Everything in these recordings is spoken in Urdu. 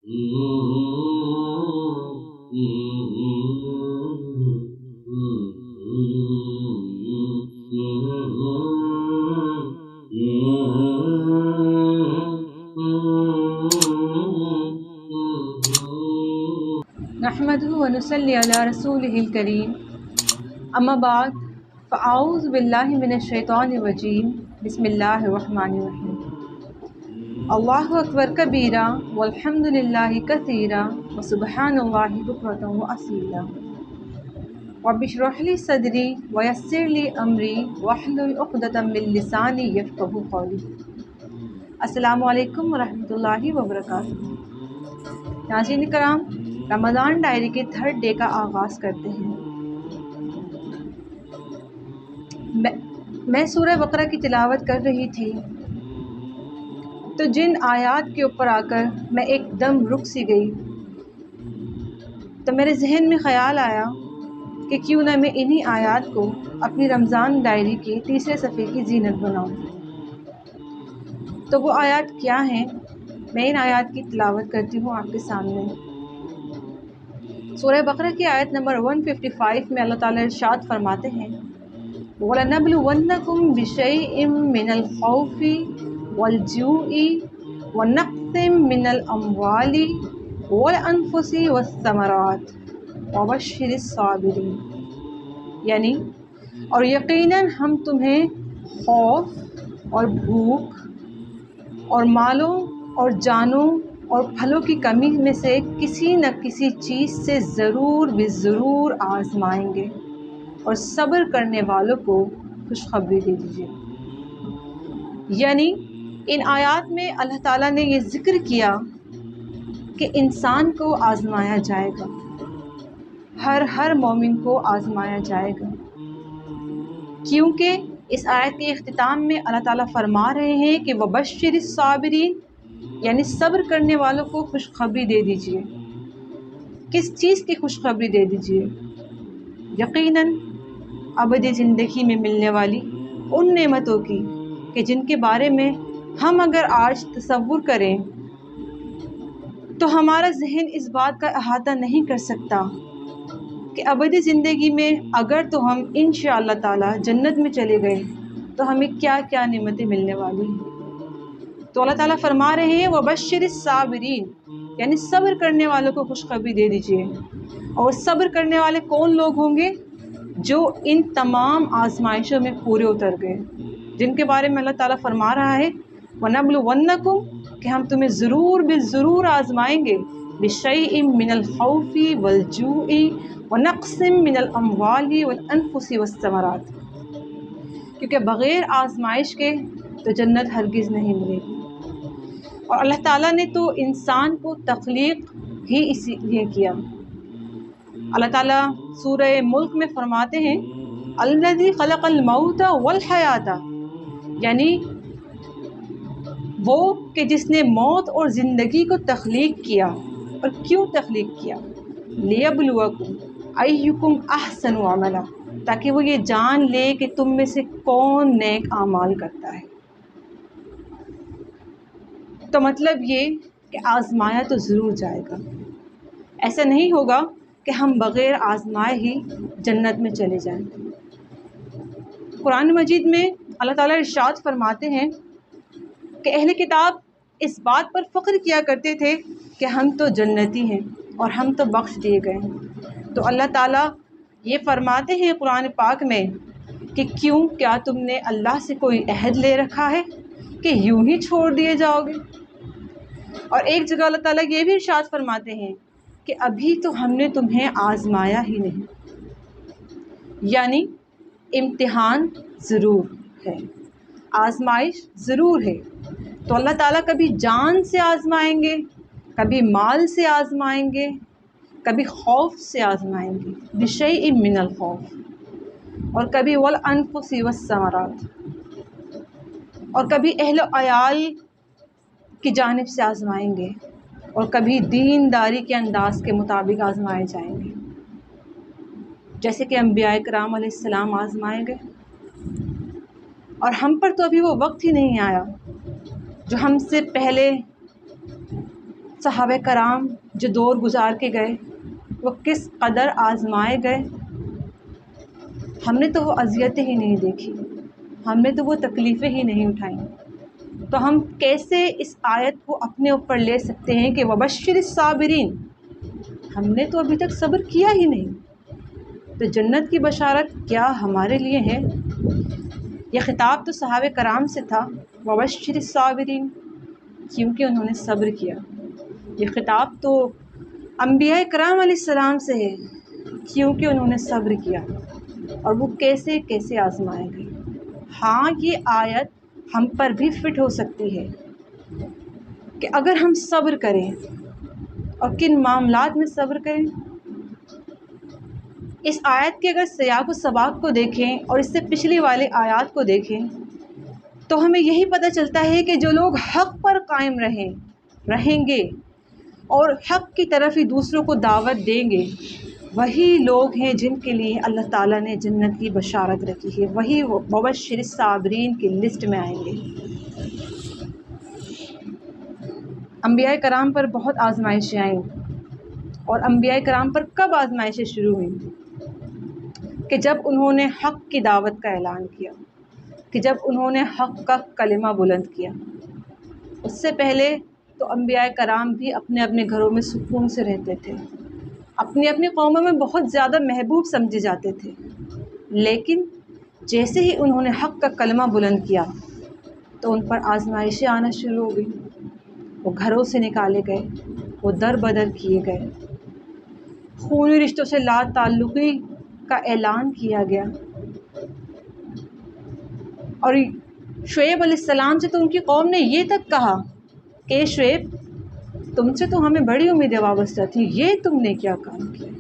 نحمده و نصلی علی رسولہ الکریم، اما بعد فاعوذ باللہ من الشیطان الرجیم، بسم اللہ الرحمن الرحیم۔ اللہ اکبر کبیرا والحمد للہ کثیرا وسبحان اللہ بکرۃ واصیلا۔ رب اشرح لی صدری ویسر لی امری واحلل عقدۃ من لسانی یفقہوا قولی۔ السلام علیکم ورحمۃ اللہ وبرکاتہ۔ ناظرین کرام، رمضان ڈائری کے تھرڈ ڈے کا آغاز کرتے ہیں۔ میں سورہ بقرہ کی تلاوت کر رہی تھی تو جن آیات کے اوپر آ کر میں ایک دم رک سی گئی تو میرے ذہن میں خیال آیا کہ کیوں نہ میں انہی آیات کو اپنی رمضان ڈائری کے تیسرے صفحے کی زینت بناؤں۔ تو وہ آیات کیا ہیں؟ میں ان آیات کی تلاوت کرتی ہوں آپ کے سامنے۔ سورہ بقرہ کی آیت نمبر 155 میں اللہ تعالیٰ ارشاد فرماتے ہیں، وَلَنَبْلُوَنَّكُمْ بِشَيْءٍ مِّنَ الْخَوْفِ وَالْجُوعِ وَنَقْصٍ مِّنَ الْأَمْوَالِ وَالْأَنفُسِ وَالثَّمَرَاتِ وَبَشِّرِ الصَّابِرِينَ، یعنی اور یقیناً ہم تمہیں خوف اور بھوک اور مالوں اور جانوں اور پھلوں کی کمی میں سے کسی نہ کسی چیز سے ضرور بضرور آزمائیں گے، اور صبر کرنے والوں کو خوشخبری دے دیجیے۔ یعنی ان آیات میں اللہ تعالیٰ نے یہ ذکر کیا کہ انسان کو آزمایا جائے گا، ہر مومن کو آزمایا جائے گا، کیونکہ اس آیت کے اختتام میں اللہ تعالیٰ فرما رہے ہیں کہ وَبَشِّرِ الصَّابِرِينَ، یعنی صبر کرنے والوں کو خوشخبری دے دیجیے۔ کس چیز کی خوشخبری دے دیجیے؟ یقیناً ابدی زندگی میں ملنے والی ان نعمتوں کی کہ جن کے بارے میں ہم اگر آج تصور کریں تو ہمارا ذہن اس بات کا احاطہ نہیں کر سکتا کہ ابدی زندگی میں اگر تو ہم انشاءاللہ تعالی جنت میں چلے گئے تو ہمیں کیا کیا نعمتیں ملنے والی ہیں۔ تو اللہ تعالیٰ فرما رہے ہیں وَبَشِّرِ الصَّابِرِينَ، یعنی صبر کرنے والوں کو خوشخبری دے دیجیے۔ اور صبر کرنے والے کون لوگ ہوں گے؟ جو ان تمام آزمائشوں میں پورے اتر گئے، جن کے بارے میں اللہ تعالیٰ فرما رہا ہے وَنَبْلُوَنَّكُمْ، کہ ہم تمہیں ضرور بالضرور آزمائیں گے، بِشَيْءٍ مِّنَ الْخَوْفِ وَالْجُوعِ وَنَقْصٍ مِّنَ الْأَمْوَالِ وَالْأَنفُسِ وَالثَّمَرَاتِ، کیونکہ بغیر آزمائش کے تو جنت ہرگز نہیں ملے گی۔ اور اللہ تعالیٰ نے تو انسان کو تخلیق ہی اسی لیے کیا۔ اللہ تعالیٰ سورہ ملک میں فرماتے ہیں الذی خلق الموت والحیات، یعنی وہ کہ جس نے موت اور زندگی کو تخلیق کیا۔ اور کیوں تخلیق کیا؟ لیبلوکم ایکم احسن عملا، تاکہ وہ یہ جان لے کہ تم میں سے کون نیک اعمال کرتا ہے۔ تو مطلب یہ کہ آزمایا تو ضرور جائے گا، ایسا نہیں ہوگا کہ ہم بغیر آزمائے ہی جنت میں چلے جائیں۔ قرآن مجید میں اللہ تعالیٰ ارشاد فرماتے ہیں کہ اہل کتاب اس بات پر فخر کیا کرتے تھے کہ ہم تو جنتی ہیں اور ہم تو بخش دیے گئے ہیں۔ تو اللہ تعالیٰ یہ فرماتے ہیں قرآن پاک میں کہ کیوں، کیا تم نے اللہ سے کوئی عہد لے رکھا ہے کہ یوں ہی چھوڑ دیے جاؤ گے؟ اور ایک جگہ اللہ تعالیٰ یہ بھی ارشاد فرماتے ہیں کہ ابھی تو ہم نے تمہیں آزمایا ہی نہیں، یعنی امتحان ضرور ہے، آزمائش ضرور ہے۔ تو اللہ تعالیٰ کبھی جان سے آزمائیں گے، کبھی مال سے آزمائیں گے، کبھی خوف سے آزمائیں گے، بِشَيْءٍ مِّنَ الْخَوْفِ، اور کبھی وَالْأَنفُسِ وَالثَّمَرَاتِ، اور کبھی اہل و عیال کی جانب سے آزمائیں گے، اور کبھی دینداری کے انداز کے مطابق آزمائے جائیں گے، جیسے کہ انبیاء کرام علیہ السلام آزمائے گئے۔ اور ہم پر تو ابھی وہ وقت ہی نہیں آیا جو ہم سے پہلے صحابہ کرام جو دور گزار کے گئے وہ کس قدر آزمائے گئے، ہم نے تو وہ اذیتیں ہی نہیں دیکھی، ہم نے تو وہ تکلیفیں ہی نہیں اٹھائیں، تو ہم کیسے اس آیت کو اپنے اوپر لے سکتے ہیں کہ وبشر الصابرین؟ ہم نے تو ابھی تک صبر کیا ہی نہیں، تو جنت کی بشارت کیا ہمارے لیے ہے؟ یہ خطاب تو صحابہ کرام سے تھا، وبشر الصابرین، کیونکہ انہوں نے صبر کیا۔ یہ خطاب تو انبیاء کرام علیہ السلام سے ہے، کیونکہ انہوں نے صبر کیا اور وہ کیسے کیسے آزمائے گئے۔ ہاں، یہ آیت ہم پر بھی فٹ ہو سکتی ہے کہ اگر ہم صبر کریں، اور کن معاملات میں صبر کریں۔ اس آیت کے اگر سیاق و سباق کو دیکھیں اور اس سے پچھلی والی آیات کو دیکھیں تو ہمیں یہی پتہ چلتا ہے کہ جو لوگ حق پر قائم رہیں گے اور حق کی طرف ہی دوسروں کو دعوت دیں گے، وہی لوگ ہیں جن کے لیے اللہ تعالیٰ نے جنت کی بشارت رکھی ہے، وہی مبشر الصابرین کی لسٹ میں آئیں گے۔ انبیاء کرام پر بہت آزمائشیں آئیں، اور انبیاء کرام پر کب آزمائشیں شروع ہوئیں؟ کہ جب انہوں نے حق کی دعوت کا اعلان کیا، کہ جب انہوں نے حق کا کلمہ بلند کیا۔ اس سے پہلے تو انبیاء کرام بھی اپنے اپنے گھروں میں سکون سے رہتے تھے، اپنی اپنی قوموں میں بہت زیادہ محبوب سمجھے جاتے تھے، لیکن جیسے ہی انہوں نے حق کا کلمہ بلند کیا تو ان پر آزمائشیں آنا شروع ہو گئی۔ وہ گھروں سے نکالے گئے، وہ در بدر کیے گئے، خونی رشتوں سے لا تعلقی کا اعلان کیا گیا، اور شعیب علیہ السلام سے تو ان کی قوم نے یہ تک کہا کہ شعیب، تم سے تو ہمیں بڑی امیدیں وابستہ تھی، یہ تم نے کیا کام کیا؟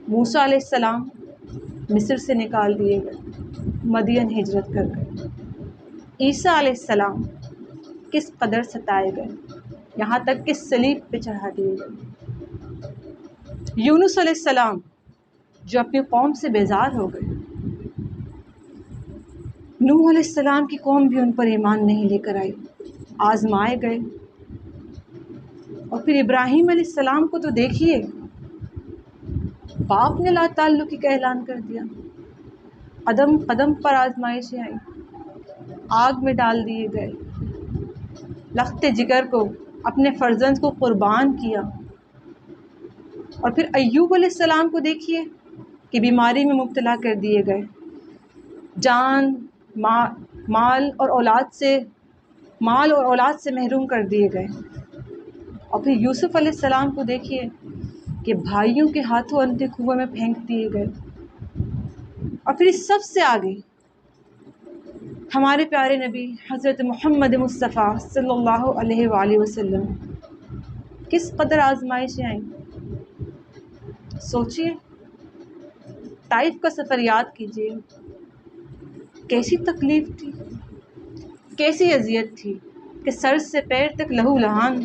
موسیٰ علیہ السلام مصر سے نکال دیے گئے، مدین ہجرت کر گئے۔ عیسیٰ علیہ السلام کس قدر ستائے گئے، یہاں تک کہ صلیب پہ چڑھا دیے گئے۔ یونس علیہ السلام جو اپنی قوم سے بیزار ہو گئے، نوح علیہ السلام کی قوم بھی ان پر ایمان نہیں لے کر آئی، آزمائے گئے۔ اور پھر ابراہیم علیہ السلام کو تو دیکھیے، باپ نے لا تعلقی کا اعلان کر دیا، قدم قدم پر آزمائشیں آئیں، آگ میں ڈال دیے گئے، لخت جگر کو، اپنے فرزند کو قربان کیا۔ اور پھر ایوب علیہ السلام کو دیکھیے کہ بیماری میں مبتلا کر دیے گئے، جان، مال اور اولاد سے محروم کر دیے گئے۔ اور پھر یوسف علیہ السلام کو دیکھیے کہ بھائیوں کے ہاتھوں اندھے کنویں میں پھینک دیے گئے۔ اور پھر اس سب سے آگے ہمارے پیارے نبی حضرت محمد مصطفیٰ صلی اللہ علیہ وآلہ وسلم کس قدر آزمائشیں آئیں۔ سوچئے، طائف کا سفر یاد کیجئے، کیسی تکلیف تھی، کیسی اذیت تھی کہ سر سے پیر تک لہو لہان۔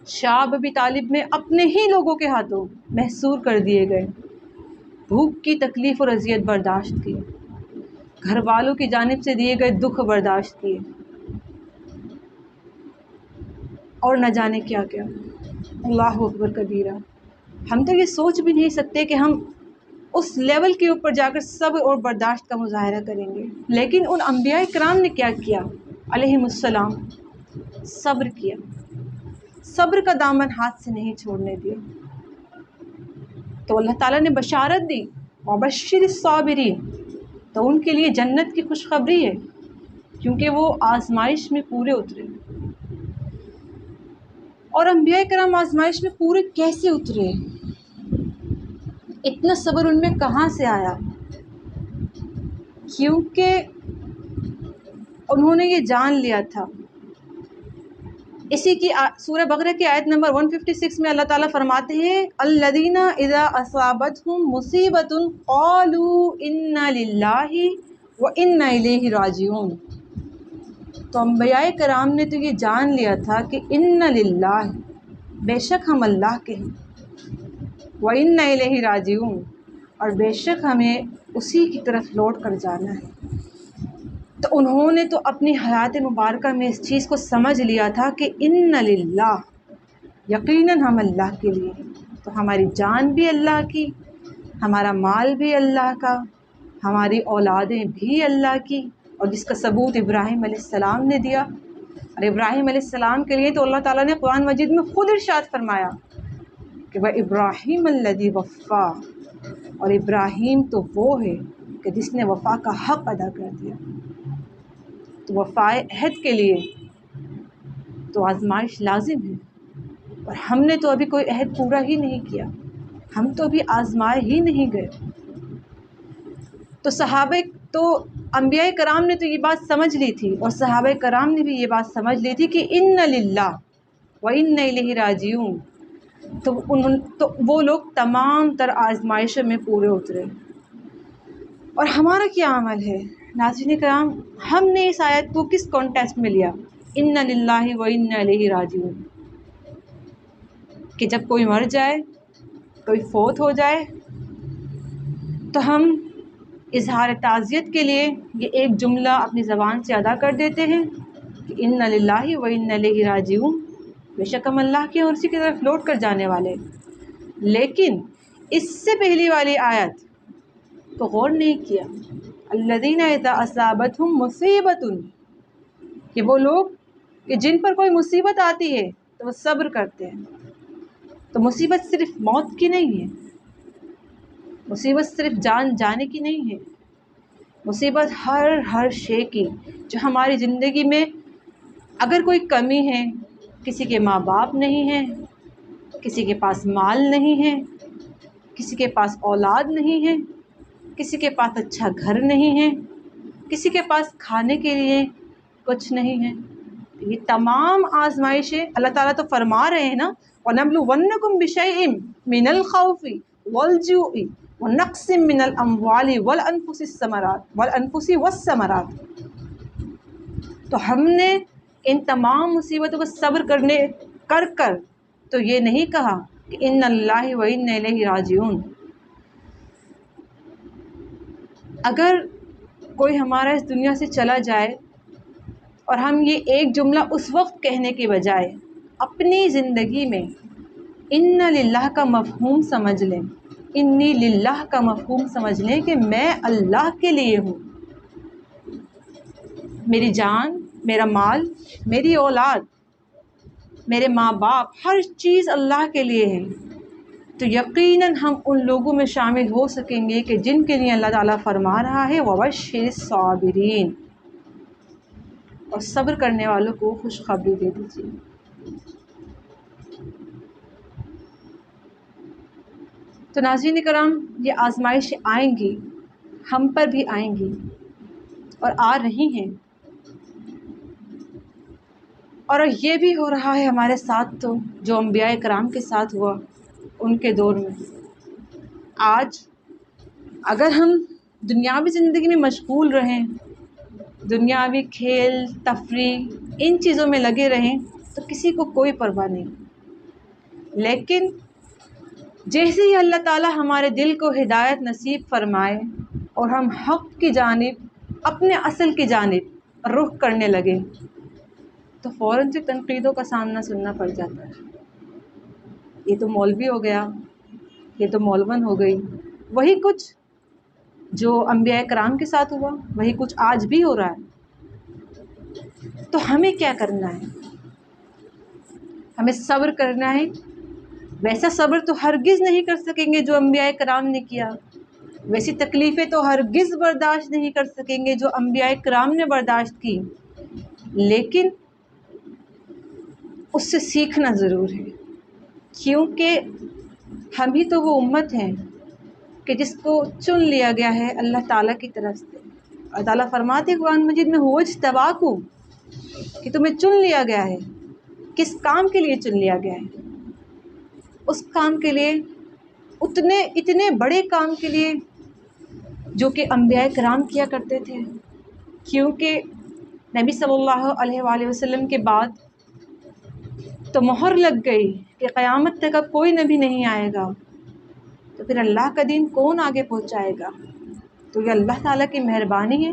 شعب ابی طالب میں اپنے ہی لوگوں کے ہاتھوں محصور کر دیے گئے، بھوک کی تکلیف اور اذیت برداشت کی، گھر والوں کی جانب سے دیے گئے دکھ برداشت کیے، اور نہ جانے کیا کیا۔ اللہ اکبر کبیرہ۔ ہم تو یہ سوچ بھی نہیں سکتے کہ ہم اس لیول کے اوپر جا کر صبر اور برداشت کا مظاہرہ کریں گے، لیکن ان انبیاء کرام نے کیا کیا علیہم السلام؟ صبر کیا، صبر کا دامن ہاتھ سے نہیں چھوڑنے دیا۔ تو اللہ تعالیٰ نے بشارت دی، وبشر الصابرین، تو ان کے لیے جنت کی خوشخبری ہے، کیونکہ وہ آزمائش میں پورے اترے۔ اور انبیاء کرام آزمائش میں پورے کیسے اترے؟ اتنا صبر ان میں کہاں سے آیا؟ کیونکہ انہوں نے یہ جان لیا تھا۔ اسی کی سورہ بقرہ کی آیت نمبر 156 میں اللہ تعالیٰ فرماتے ہیں، الذین اذا اصابتہم مصیبۃ قالوا انا للہ وانا الیہ راجعون۔ تو انبیاء کرام نے تو یہ جان لیا تھا کہ انا للہ، بے شک ہم اللہ کے ہیں، وانا الیہ راجعون، اور بے شک ہمیں اسی کی طرف لوٹ کر جانا ہے۔ تو انہوں نے تو اپنی حیات مبارکہ میں اس چیز کو سمجھ لیا تھا کہ ان للہ، یقیناً ہم اللہ کے لیے ہیں۔ تو ہماری جان بھی اللہ کی، ہمارا مال بھی اللہ کا، ہماری اولادیں بھی اللہ کی، اور جس کا ثبوت ابراہیم علیہ السلام نے دیا۔ اور ابراہیم علیہ السلام کے لیے تو اللہ تعالیٰ نے قرآن مجید میں خود ارشاد فرمایا کہ وہ ابراہیم الذی وفا، اور ابراہیم تو وہ ہے کہ جس نے وفا کا حق ادا کر دیا۔ تو وفائے عہد کے لیے تو آزمائش لازم ہے، اور ہم نے تو ابھی کوئی عہد پورا ہی نہیں کیا، ہم تو ابھی آزمائے ہی نہیں گئے۔ تو صحابہ تو انبیاء کرام نے تو یہ بات سمجھ لی تھی، اور صحابہ کرام نے بھی یہ بات سمجھ لی تھی کہ ان للہ و انا الیہ راجعون۔ تو وہ لوگ تمام تر آزمائشوں میں پورے اترے۔ اور ہمارا کیا عمل ہے ناظرین کرام؟ ہم نے اس آیت کو کس کانٹیکسٹ میں لیا؟ ان للہ و انا الیہ راجعون، کہ جب کوئی مر جائے، کوئی فوت ہو جائے، تو ہم اظہار تعزیت کے لیے یہ ایک جملہ اپنی زبان سے ادا کر دیتے ہیں کہ ان للہ و انا الیہ راجعون، بے شک ہم اللہ کے اور اسی کی طرف لوٹ کر جانے والے۔ لیکن اس سے پہلی والی آیت کو غور نہیں کیا، الذین اذا اصابتہم مصیبۃ، کہ وہ لوگ کہ جن پر کوئی مصیبت آتی ہے تو وہ صبر کرتے ہیں۔ تو مصیبت صرف موت کی نہیں ہے، مصیبت صرف جان جانے کی نہیں ہے، مصیبت ہر شے کی جو ہماری زندگی میں اگر کوئی کمی ہے، کسی کے ماں باپ نہیں ہیں، کسی کے پاس مال نہیں ہے، کسی کے پاس اولاد نہیں ہے، کسی کے پاس اچھا گھر نہیں ہے، کسی کے پاس کھانے کے لیے کچھ نہیں ہے، یہ تمام آزمائشیں اللہ تعالیٰ تو فرما رہے ہیں نا، وَنَبْلُوَنَّكُمْ بِشَيْءٍ مِّنَ الْخَوْفِ وَالْجُوعِ وَنَقْصٍ مِّنَ الْأَمْوَالِ وَالْأَنفُسِ وَالثَّمَرَاتِ۔ تو ہم نے ان تمام مصیبتوں کو صبر کر تو یہ نہیں کہا کہ ان اللہ و انا الیہ راجعون۔ اگر کوئی ہمارا اس دنیا سے چلا جائے اور ہم یہ ایک جملہ اس وقت کہنے کے بجائے اپنی زندگی میں ان للہ کا مفہوم سمجھ لیں، انی للہ کا مفہوم سمجھ لیں کہ میں اللہ کے لیے ہوں، میری جان، میرا مال، میری اولاد، میرے ماں باپ، ہر چیز اللہ کے لیے ہے، تو یقیناً ہم ان لوگوں میں شامل ہو سکیں گے کہ جن کے لیے اللہ تعالیٰ فرما رہا ہے وَبَشِّرِ الصَّابِرِينَ، اور صبر کرنے والوں کو خوشخبری دے دیجیے۔ تو ناظرین کرام، یہ آزمائشیں آئیں گی، ہم پر بھی آئیں گی اور آ رہی ہیں، اور یہ بھی ہو رہا ہے ہمارے ساتھ، تو جو انبیاء کرام کے ساتھ ہوا ان کے دور میں۔ آج اگر ہم دنیاوی زندگی میں مشغول رہیں، دنیاوی کھیل تفریح ان چیزوں میں لگے رہیں تو کسی کو کوئی پرواہ نہیں، لیکن جیسے ہی اللہ تعالیٰ ہمارے دل کو ہدایت نصیب فرمائے اور ہم حق کی جانب، اپنے اصل کی جانب رخ کرنے لگے، تو فوراً سے تنقیدوں کا سامنا سننا پڑ جاتا ہے۔ یہ تو مولوی ہو گیا، یہ تو مولون ہو گئی۔ وہی کچھ جو انبیاء کرام کے ساتھ ہوا، وہی کچھ آج بھی ہو رہا ہے۔ تو ہمیں کیا کرنا ہے؟ ہمیں صبر کرنا ہے۔ ویسا صبر تو ہرگز نہیں کر سکیں گے جو انبیاء کرام نے کیا، ویسی تکلیفیں تو ہرگز برداشت نہیں کر سکیں گے جو انبیاء کرام نے برداشت کی، لیکن اس سے سیکھنا ضرور ہے، کیونکہ ہم ہی تو وہ امت ہیں کہ جس کو چن لیا گیا ہے اللہ تعالیٰ کی طرف سے۔ اللہ تعالیٰ فرماتے ہیں قرآن مجید میں هُوَ اجْتَبَاكُمْ، کہ تمہیں چن لیا گیا ہے۔ کس کام کے لیے چن لیا گیا ہے؟ اس کام کے لیے، اتنے بڑے کام کے لیے جو کہ انبیاء کرام کیا کرتے تھے، کیونکہ نبی صلی اللہ علیہ وآلہ وسلم کے بعد تو مہر لگ گئی کہ قیامت تک اب کوئی نبی نہیں آئے گا، تو پھر اللہ کا دین کون آگے پہنچائے گا؟ تو یہ اللہ تعالیٰ کی مہربانی ہے